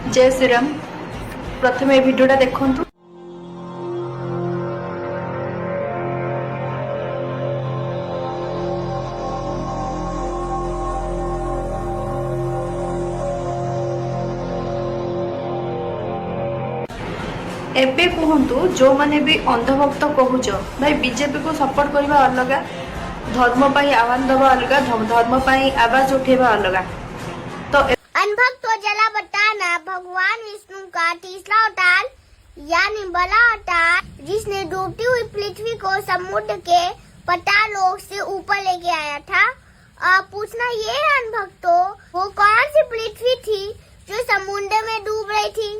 जय श्री राम। प्रथम ए भिडियोटा देखंतु। एबे कहतु जो माने भी अंधभक्त कहूच भाई बीजेपी को सपोर्ट करवा अलग, धर्म पाई आह्वान दबा अलग, धर्म पाई आवाज उठेबा अलग। तो अनभक्तों जला बताना भगवान विष्णु का तीसरा अवतार यानी बड़ा अवतार, जिसने डूबती हुई पृथ्वी को समुद्र के पतालोक से ऊपर लेके आया था। पूछना ये है अनभक्तों, वो कौन सी पृथ्वी थी जो समुद्र में डूब रही थी?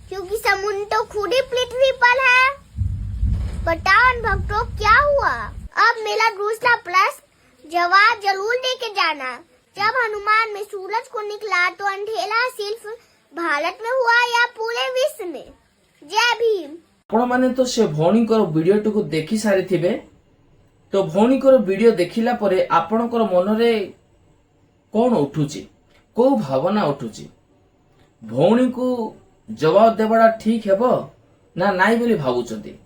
क्योंकि समुद्र तो खुद ही पृथ्वी पर है। बताओ अनभक्तों क्या हुआ? अब मेरा दूसरा प्रश्न जवाब जरूर देके जाना। जब हनुमान में सूरज को निकला तो अंधेरा सिर्फ भारत में हुआ या पूरे विश्व में? जय भीम। आपण माने तो से भौणी को वीडियो टू देखि सारी थिबे। तो भौणी को वीडियो देखिला परे आपण को मन रे कोन उठुची, को भावना उठुची? भौणी को जवाब देबाडा ठीक हेबो ना नाई बोली भाबुचंती?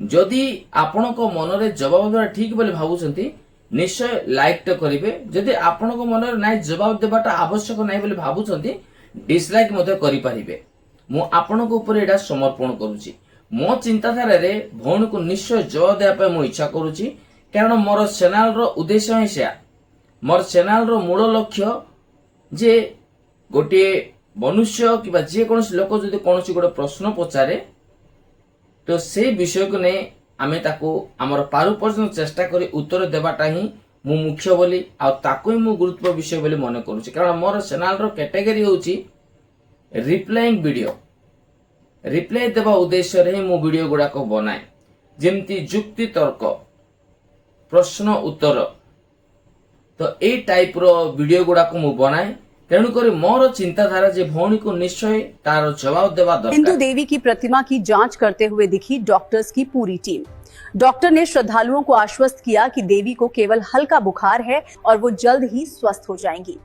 जदि आपण को मन रे जवाब देबा ठीक बोली भाबुचंती निश्चय लाइक तो करिवे। जदि आपण को मन रे नाई जवाब देबाटा आवश्यक नाई बोली भाबुचंती डिसलाइक मते करि परिबे। मु आपण को ऊपर एडा समर्पण करूची। मो चिंताधारा रे भौणी को निश्चय जवाब देबा पे मु इच्छा करूची, कारण मोर चैनल रो उद्देश्य है से मोर चैनल रो मूल लक्ष्य जे गोटे मनुष्य कि जे कौन लोक जदि कौन गोटे प्रश्न पचारे तो से विषय को नहीं आमे ताको आमर पारु पर्यंत चेष्टा करी उत्तर देवाटा ही मु मुख्य बोली आ ताको ही मु गुरुत्व विषय बोली मन करूची। कारण मोर चैनल रो कैटेगरी होची रिप्लाइंग वीडियो। रिप्लाई देवा उद्देश्य रे मु वीडियो गुडा को बनाए, जेमती जुक्ति तर्क प्रश्न उत्तर। तो ए टाइप रो वीडियो गुडा को मु बनाए। तेणुक मोर चिंताधारा जे भौणी को निश्चय तार जवाब देवा दरकार। हिंदू देवी की प्रतिमा की जांच करते हुए दिखी डॉक्टर्स की पूरी टीम। डॉक्टर ने श्रद्धालुओं को आश्वस्त किया कि देवी को केवल हल्का बुखार है और वो जल्द ही स्वस्थ हो जाएंगी।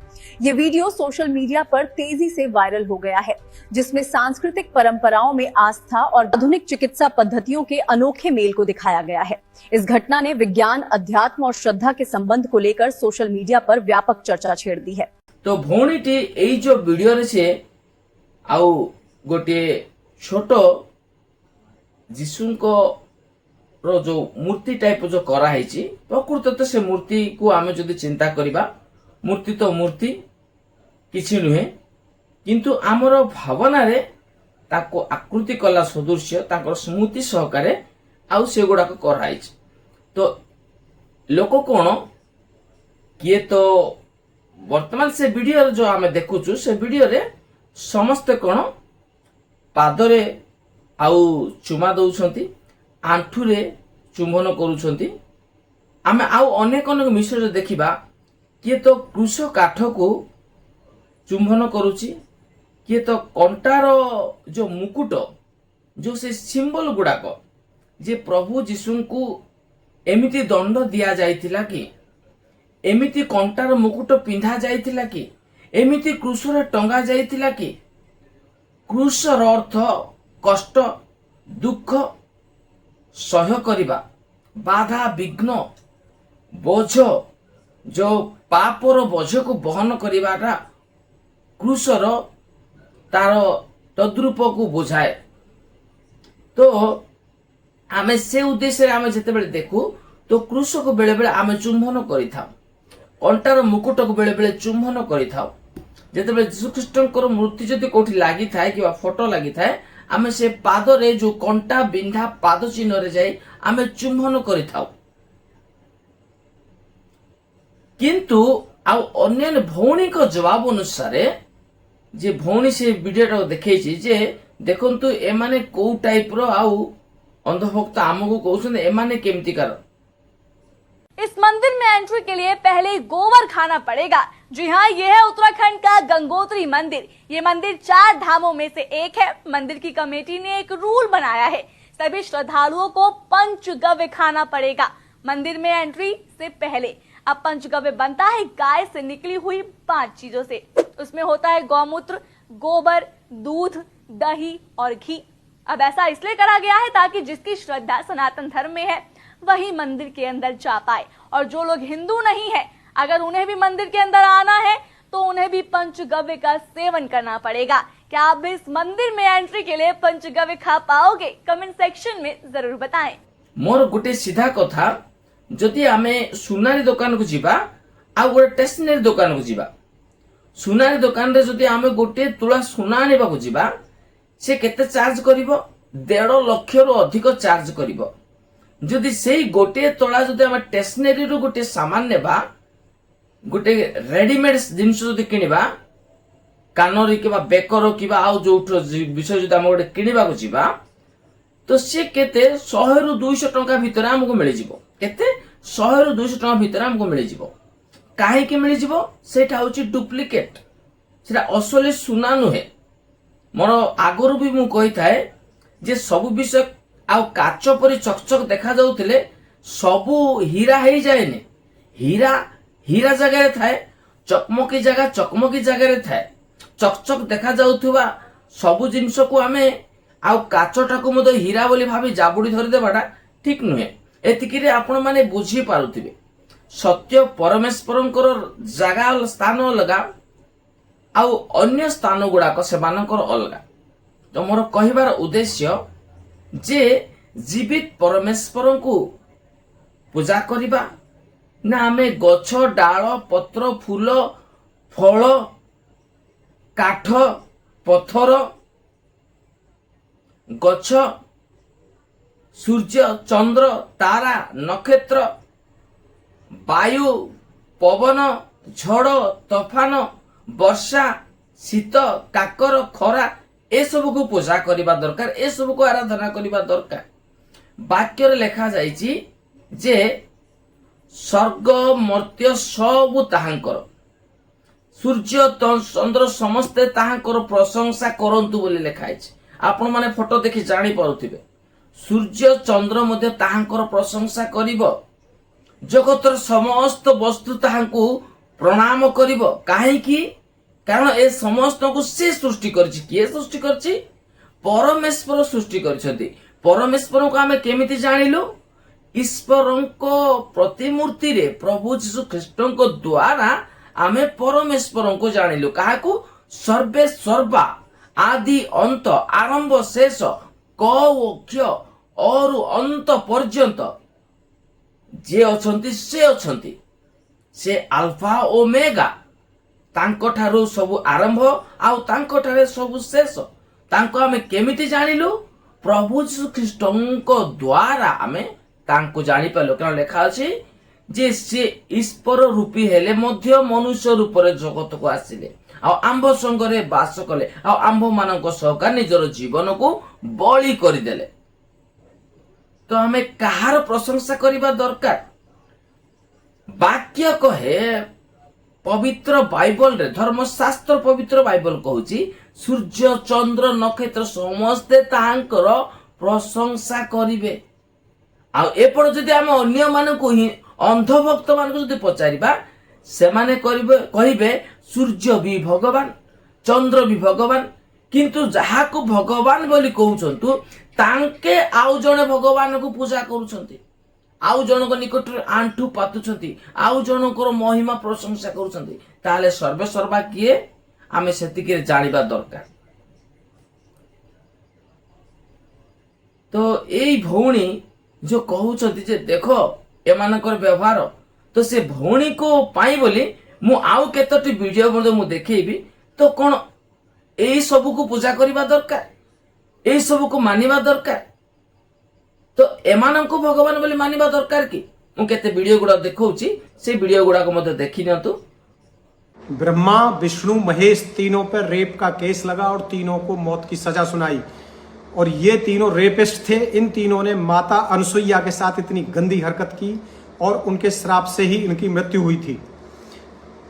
ये वीडियो सोशल मीडिया पर तेजी से वायरल हो गया है, जिसमें सांस्कृतिक परंपराओं में आस्था और आधुनिक चिकित्सा पद्धतियों के अनोखे मेल को दिखाया गया है। इस घटना ने विज्ञान, अध्यात्म और श्रद्धा के संबंध को लेकर सोशल मीडिया पर व्यापक चर्चा छेड़ दी है। तो भौणीटी एई जो वीडियो रे से आउ गोटे छोटो जीशुको रो जो मूर्ति टाइप जो करा हैची, प्रकृत तो से मूर्ति को आमे जदि चिंता करिबा मूर्ति तो मूर्ति किछि नुहे, किंतु आमर भावना रे ताको आकृति कला सदृश्य ताकर स्मृति सहकारे आउ से गुडा को करा हैची। तो लोक कोन किए तो वर्तमान से वीडियो जो आमे देखुचु से वीडियो रे समस्त कोन पादरे आउ चुमा दउछंती, आंठू रे चुंबन करूछंती। आमे आउ अनेक अनेक मिश्र देखिबा किए तो कृष काठ को चुंबन करूची, किए तो कंटार जो मुकुट जो से सिंबल गुडाक जे प्रभु जीशु को एमिति दंड दिया जाइतिला कि, एमिति कंटार मुकुट पिंधा जाइतिला कि, एमिति क्रूसरे टंगा जाइतिला कि, क्रूसर अर्थ कष्ट दुख सह्य करिबा, बाधा विघ्न बोझ जो पापर बोझ को बहन करिबाटा क्रूसर तार तद्रूप को बुझाए। तो आमे से उद्देश्य आमे जते बेले देखू तो क्रूस को बेले बेले आमे चुंबन करिथाउ, कंटार मुकुट को बेले बेले चुंबन करिथाउ। जते बेले यीशु ख्रीष्टकर मूर्ति जदि कोठी लागि थाए कि फोटो लागि थाए, आमे से पाद रे जो कंटा बिंधा पाद चिन्ह रे जाई आमे चुंबन करिथाउ। किंतु आउ अन्य भौणी को जवाब अनुसार जे भौणी से वीडियो देखैछि जे देखंतु ए माने को टाइप रो आउ अंधभक्त आमको कहउछन ए माने केमतिकार। इस मंदिर में एंट्री के लिए पहले गोबर खाना पड़ेगा। जी हाँ, ये है उत्तराखंड का गंगोत्री मंदिर। ये मंदिर 4 धामों में से एक है। मंदिर की कमेटी ने एक रूल बनाया है, सभी श्रद्धालुओं को पंचगव्य खाना पड़ेगा मंदिर में एंट्री से पहले। अब पंचगव्य बनता है गाय से निकली हुई 5 चीजों से। उसमें होता है गौमूत्र, गोबर, दूध, दही और घी। अब ऐसा इसलिए करा गया है ताकि जिसकी श्रद्धा सनातन धर्म में है वही मंदिर के अंदर जा पाए, और जो लोग हिंदू नहीं है अगर उन्हें भी मंदिर के अंदर आना है तो उन्हें भी पंचगव्य का सेवन करना पड़ेगा। क्या आप भी इस मंदिर में एंट्री के लिए पंचगव्य खा पाओगे? कमेंट सेक्शन में जरूर बताएं। मोर गोटे सीधा कथा, जदि आमे सुनारी दुकान को जीवा आ गोटे स्टेशनरी दुकान को जीवा, सुनारी दुकान रे जदि आमे गोटे तुला सुना आनिबा को जीवा, से केते चार्ज करिवो? 1.5 लाख रु अधिक चार्ज करिवो। जदि सेही गोटे तोला जदि आमे स्टेशनरी रु गोटे सामान नेबा, गोटे रेडीमेड जिनिस जदि किनिबा, कानरी किबा बेकर किबा आउ जोठ विषय जदि आमे गोटे किनिबा को जीवा, तो से केते 100 रु 200 टंका भितर हमको मिल जिवो। केते 100 रु 200 टंका भितर हमको मिल जिवो। काहे कि मिल जिवो? सेटा होची डुप्लिकेट, सेटा असली सुना नुहे। मोर आगरु भी मु कहि थाए जे सब विषय आ काच परि चकचक देखा जाउथिले सबु हीरा हेई जाएने। हीरा हीरा जगह रे थाए, चकमकी जगह चकमकी जगह रे थाए। चकचक देखा जाउथुवा सबु जिंस को आमे आ काचटा को मद हीरा बोली भाबी जाबुडी धरि देबाटा ठीक नुहे। एतिकी रे आपण माने बुझी पारुथिबे सत्य परमेश्वरंकर जगह स्थान अलगा आउ अन्य स्थान गुड़ाक सेमानकर अलगा। तो मोर कहिबार उद्देश्य जे जीवित परमेश्वर को पूजा करिबा ना आमे गछ डाल पत्र फूल फल काठ पत्थर गछ सूर्य चंद्र तारा नक्षत्र वायु पवन झड़ तूफान वर्षा शीत काकर खरा ए सब को पूजा करबा दरकार, ए सब को आराधना करबा दरकार। वाक्य रे लिखा जाइछि जे स्वर्ग मर्त्य सब ताहांकर, सूर्य चंद्र समस्ते ताहांकर प्रशंसा करंतु बोली लिखा है। आपण माने फोटो देखि जानि पारुथिबे सूर्य चंद्र मध्ये ताहांकर प्रशंसा करिवो। जगतर समस्त वस्तु ताहांकु प्रणाम करिवो। काहे कि कारण ए समस्त को से सृष्टि करछि। किए सृष्टि करछि? परमेश्वर सृष्टि करछथि। परमेश्वर को आमे केमिति जानिलु? ईश्वरंको प्रतिमूर्ति रे प्रभु यीशु ख्रीष्टंको द्वारा आमे परमेश्वर को जानिलु। काहाकु? सर्वे सर्वा आदि अंत आरंभ शेष क क्ष और अंत पर्यंत जे अछंती से अछंती, से अल्फा ओमेगा, तांको ठारू सबु आरंभ आउ तांको ठारे सबु शेष। तांको आमे केमिति जानिलु? प्रभु यीशु ख्रीष्टंको द्वारा आमे तांको जानि पालो। कारण लेखा अछि जे से ईश्वर रूपी हेले मध्य मनुष्य रूप रे जगत को आसिले आ आंभ संगरे वास कले आ आंभ मानक सहकार निजर जीवन को बलि करि देले। तो हमें कहार प्रशंसा करबा दरकार? वाक्य कहे पवित्र बाइबल रे, धर्मशास्त्र पवित्र बाइबल कहूची सूर्य चंद्र नक्षत्र समस्ते तांकर प्रशंसा करिवे। आ एपड़ जदि हम अन्य मानकु अंध भक्त मानकु जदि पचारिबा, सेमाने कहिबे सूर्य भी भगवान चंद्र भी भगवान, किंतु जहाकु भगवान बोली कहउछंतु तांके आउ जणे भगवान को पूजा करूछंती, आउ जनक निकट आंठू पातुछंती, आउ जनकर महिमा प्रशंसा करूछंती। ताले सर्वे सर्वा किए आमे सेतिके जानिबा दरकार। तो एई भौणी जो कहउछंती जे देखो एमानकर व्यवहार, तो से भौणी को पाई बोली मु आउ केतोटी वीडियो मध्ये मु देखैबी। तो कोन एई सब को पूजा करिबा दरकार, एई सब को मानिबा दरकार। तो एमाननको भगवान बोली मानिबा दरकार कि? मु केते वीडियो गुडा देखौची, से वीडियो गुडा को मध्ये देखि नियंतु। ब्रह्मा विष्णु महेश तीनों पर रेप का केस लगा और तीनों को मौत की सजा सुनाई। और ये तीनों रेपिस्ट थे। इन तीनों ने माता अनुसुईया के साथ इतनी गंदी हरकत की और उनके श्राप से ही इनकी मृत्यु हुई थी।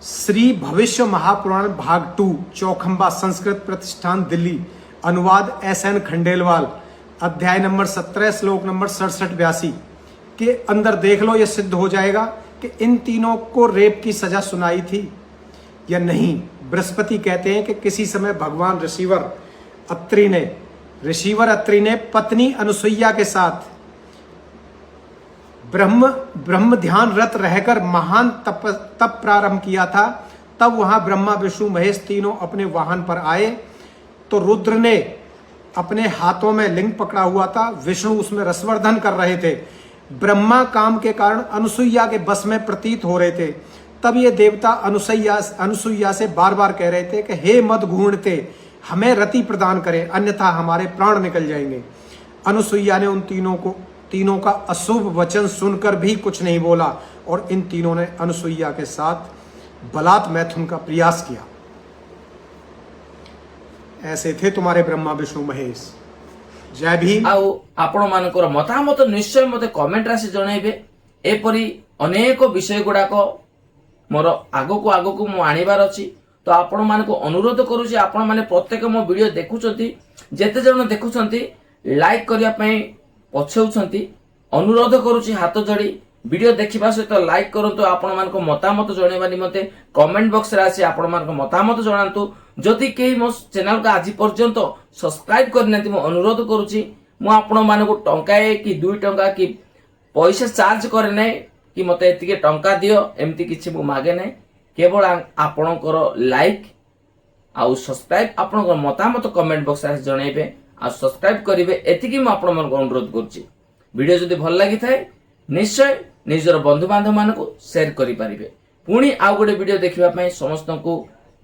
श्री भविष्य महापुराण भाग 2 चौखंबा संस्कृत प्रतिष्ठान दिल्ली, अनुवाद SN खंडेलवाल, अध्याय नंबर 17 श्लोक नंबर 67-82 के अंदर देख लो। यह सिद्ध हो जाएगा कि इन तीनों को रेप की सजा सुनाई थी या नहीं। बृहस्पति कहते हैं कि किसी समय भगवान ऋषिवर अत्रि ने पत्नी अनुसुईया के साथ ब्रह्म ध्यान रत रहकर महान तप प्रारंभ किया था। तब वहां ब्रह्मा विष्णु महेश तीनों अपने वाहन पर आए तो रुद्र ने अपने हाथों में लिंग पकड़ा हुआ था, विष्णु उसमें रसवर्धन कर रहे थे। ब्रह्मा काम के कारण अनुसुईया के बस में प्रतीत हो रहे थे। तब ये देवता अनुसुईया से बार बार कह रहे थे कि हे मद घूर्णते, हमें रति प्रदान करें, अन्यथा हमारे प्राण निकल जाएंगे। अनुसुईया ने उन तीनों का अशुभ वचन सुनकर भी कुछ नहीं बोला और इन तीनों ने अनुसुईया के साथ बलात् मैथुन का प्रयास किया। ऐसे थे तुम्हारे ब्रह्मा विष्णु महेश। जय भीम। आउ आपण मानकर मतामत निश्चय मते कमेंट राशि जणाइबे। एपरी अनेक विषय गुड़ाक मोर आगको मु आनिबार अछि। तो आपण मानको अनुरोध करूची, आपण माने प्रत्येक मो वीडियो देखुचंती, जेते जण देखुचंती लाइक करिया पई पछौचंती, अनुरोध करूची हाथ जोड़ी वीडियो देखिबा सहित लाइक करंतु। आपण मानको मतामत जणाइबा निमते कमेंट बॉक्स रे आसी आपण मानको मतामत जणांतु। जदि केही मो चैनल का आज पर्यंत सब्सक्राइब करनांती मो अनुरोध करूची। मु आपण मानको टंकाए कि 2 टंका कि पैसा चार्ज करे नै कि मते एतिके टंका दियो, एमती किछि मु मागे नै। केवल आपणकर लाइक आउ सब्सक्राइब, आपणकर मतामत कमेंट बॉक्स रे जणाइबे आ सब्सक्राइब करिवे, एतिकी मु आपण मानको अनुरोध करूची। वीडियो जदि भल लागि थाए निश्चय निजर बंधु बांधव मानको शेयर करि परिबे। पुणी आउ गोटे वीडियो देखिबा पई समस्तनकु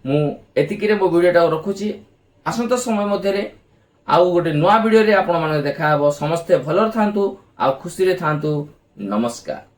मु एतिकी रे मो वीडियोटा रखुची। आसंता समय मध्ये रे आउ गोटे नुआ वीडियो रे आपण माने देखा हबो। समस्ते भलर थांतु आ खुशी रे थांतु। नमस्कार।